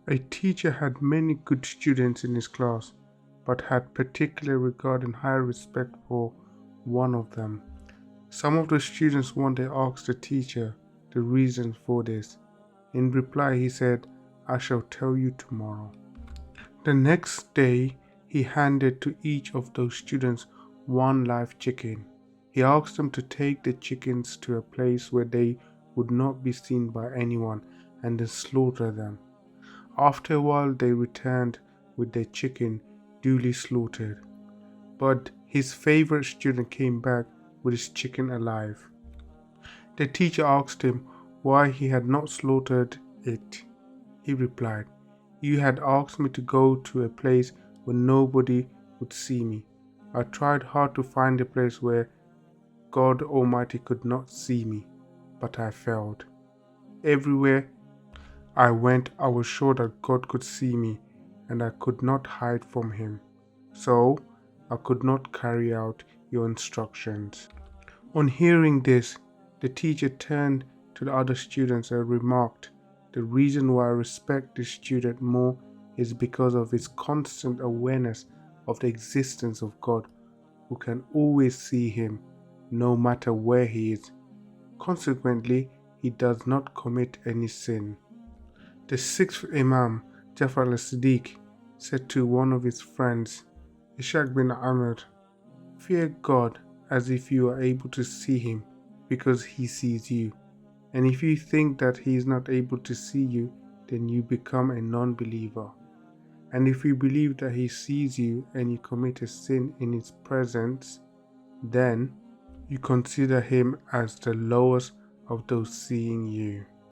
A teacher had many good students in his class, but had particular regard and high respect for one of them. Some of the students one day asked the teacher the reason for this. In reply, he said, "I shall tell you tomorrow." The next day, he handed to each of those students one live chicken. He asked them to take the chickens to a place where they would not be seen by anyone and then slaughter them. After a while, they returned with their chicken duly slaughtered. But his favorite student came back with his chicken alive. The teacher asked him why he had not slaughtered it. He replied, "You had asked me to go to a place where nobody would see me. I tried hard to find a place where God Almighty could not see me, but I failed. Everywhere I went, I was sure that God could see me, and I could not hide from Him. So I could not carry out your instructions." On hearing this, the teacher turned to the other students and remarked, "The reason why I respect this student more is because of his constant awareness of the existence of God, who can always see him, no matter where he is. Consequently, he does not commit any sin." The sixth Imam, Jafar al-Siddiq, said to one of his friends, Ishaq bin Amr, "Fear God as if you are able to see him, because he sees you. And if you think that he is not able to see you, then you become a non-believer. And if you believe that he sees you and you commit a sin in his presence, then you consider him as the lowest of those seeing you."